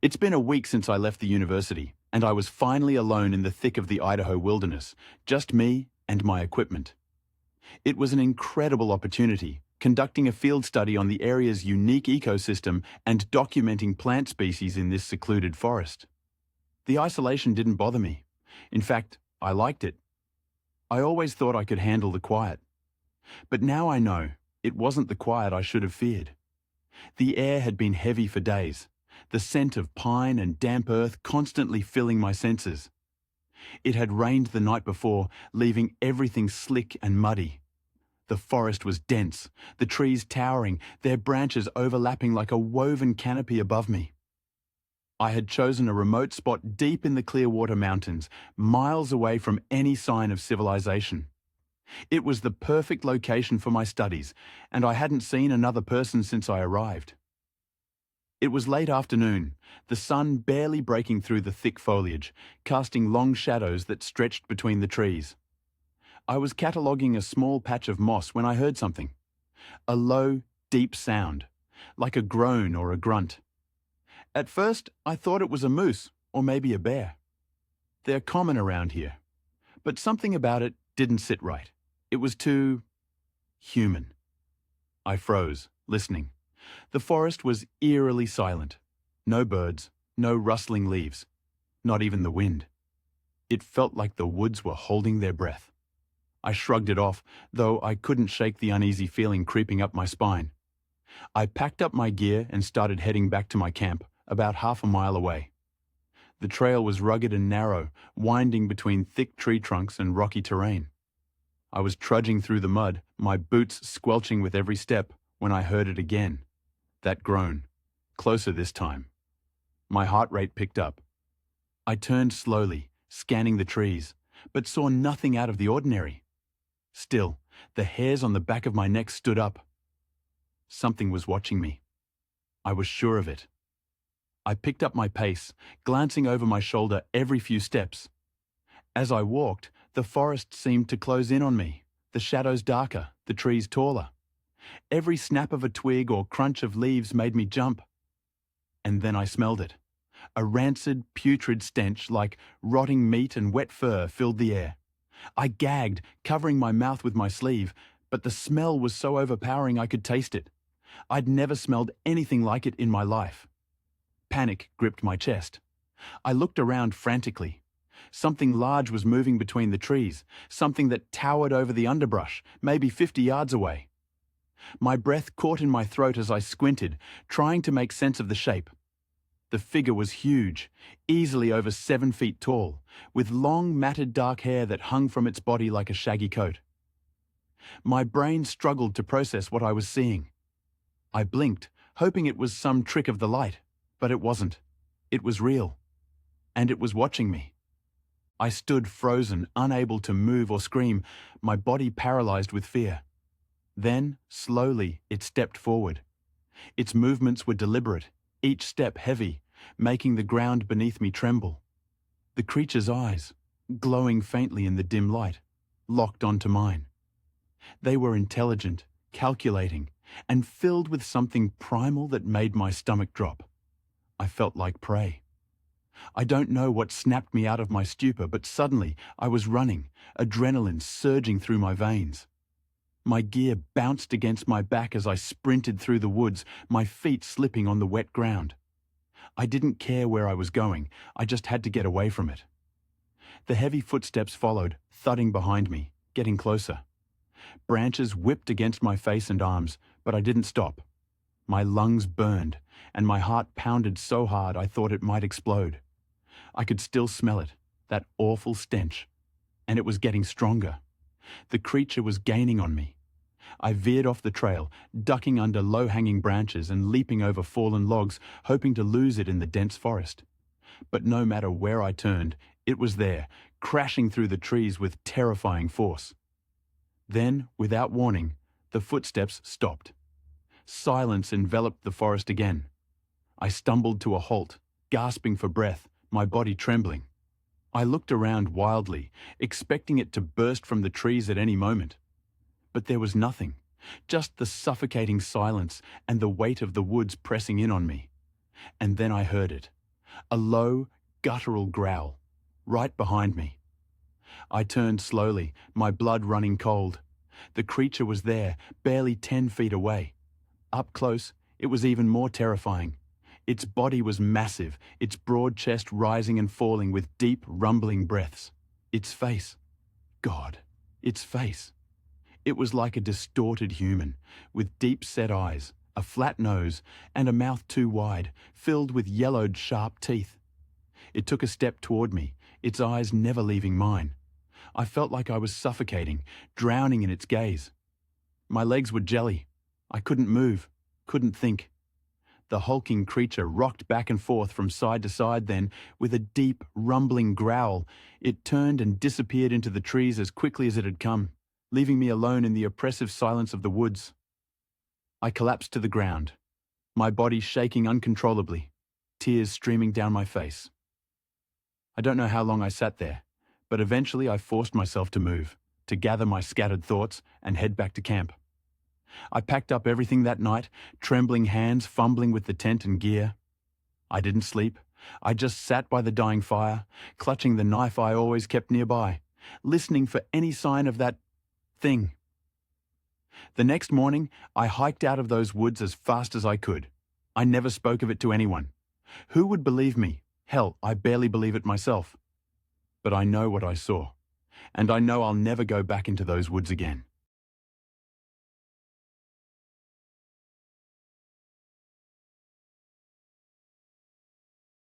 It's been a week since I left the university, and I was finally alone in the thick of the Idaho wilderness, just me and my equipment. It was an incredible opportunity, conducting a field study on the area's unique ecosystem and documenting plant species in this secluded forest. The isolation didn't bother me. In fact, I liked it. I always thought I could handle the quiet. But now I know it wasn't the quiet I should have feared. The air had been heavy for days, the scent of pine and damp earth constantly filling my senses. It had rained the night before, leaving everything slick and muddy. The forest was dense, the trees towering, their branches overlapping like a woven canopy above me. I had chosen a remote spot deep in the Clearwater Mountains, miles away from any sign of civilization. It was the perfect location for my studies, and I hadn't seen another person since I arrived. It was late afternoon, the sun barely breaking through the thick foliage, casting long shadows that stretched between the trees. I was cataloguing a small patch of moss when I heard something. A low, deep sound, like a groan or a grunt. At first, I thought it was a moose or maybe a bear. They're common around here, but something about it didn't sit right. It was too human. I froze, listening. The forest was eerily silent. No birds, no rustling leaves, not even the wind. It felt like the woods were holding their breath. I shrugged it off, though I couldn't shake the uneasy feeling creeping up my spine. I packed up my gear and started heading back to my camp, about half a mile away. The trail was rugged and narrow, winding between thick tree trunks and rocky terrain. I was trudging through the mud, my boots squelching with every step, when I heard it again. That groan, closer this time. My heart rate picked up. I turned slowly, scanning the trees, but saw nothing out of the ordinary. Still, the hairs on the back of my neck stood up. Something was watching me. I was sure of it. I picked up my pace, glancing over my shoulder every few steps. As I walked, the forest seemed to close in on me, the shadows darker, the trees taller. Every snap of a twig or crunch of leaves made me jump. And then I smelled it. A rancid, putrid stench like rotting meat and wet fur filled the air. I gagged, covering my mouth with my sleeve, but the smell was so overpowering I could taste it. I'd never smelled anything like it in my life. Panic gripped my chest. I looked around frantically. Something large was moving between the trees, something that towered over the underbrush, maybe 50 yards away. My breath caught in my throat as I squinted, trying to make sense of the shape. The figure was huge, easily over 7 feet tall, with long, matted dark hair that hung from its body like a shaggy coat. My brain struggled to process what I was seeing. I blinked, hoping it was some trick of the light, but it wasn't. It was real. And it was watching me. I stood frozen, unable to move or scream, my body paralyzed with fear. Then, slowly, it stepped forward. Its movements were deliberate, each step heavy, making the ground beneath me tremble. The creature's eyes, glowing faintly in the dim light, locked onto mine. They were intelligent, calculating, and filled with something primal that made my stomach drop. I felt like prey. I don't know what snapped me out of my stupor, but suddenly I was running, adrenaline surging through my veins. My gear bounced against my back as I sprinted through the woods, my feet slipping on the wet ground. I didn't care where I was going, I just had to get away from it. The heavy footsteps followed, thudding behind me, getting closer. Branches whipped against my face and arms, but I didn't stop. My lungs burned, and my heart pounded so hard I thought it might explode. I could still smell it, that awful stench, and it was getting stronger. The creature was gaining on me. I veered off the trail, ducking under low-hanging branches and leaping over fallen logs, hoping to lose it in the dense forest. But no matter where I turned, it was there, crashing through the trees with terrifying force. Then, without warning, the footsteps stopped. Silence enveloped the forest again. I stumbled to a halt, gasping for breath, my body trembling. I looked around wildly, expecting it to burst from the trees at any moment. But there was nothing, just the suffocating silence and the weight of the woods pressing in on me. And then I heard it, A low, guttural growl, right behind me. I turned slowly, my blood running cold. The creature was there, barely 10 feet away. Up close, it was even more terrifying. Its body was massive, its broad chest rising and falling with deep, rumbling breaths. Its face. God, its face. It was like a distorted human, with deep-set eyes, a flat nose, and a mouth too wide, filled with yellowed, sharp teeth. It took a step toward me, its eyes never leaving mine. I felt like I was suffocating, drowning in its gaze. My legs were jelly. I couldn't move, couldn't think. The hulking creature rocked back and forth from side to side, then, with a deep, rumbling growl, it turned and disappeared into the trees as quickly as it had come, leaving me alone in the oppressive silence of the woods. I collapsed to the ground, my body shaking uncontrollably, tears streaming down my face. I don't know how long I sat there, but eventually I forced myself to move, to gather my scattered thoughts and head back to camp. I packed up everything that night, trembling hands fumbling with the tent and gear. I didn't sleep. I just sat by the dying fire, clutching the knife I always kept nearby, listening for any sign of that thing. The next morning, I hiked out of those woods as fast as I could. I never spoke of it to anyone. Who would believe me? Hell, I barely believe it myself. But I know what I saw, and I know I'll never go back into those woods again.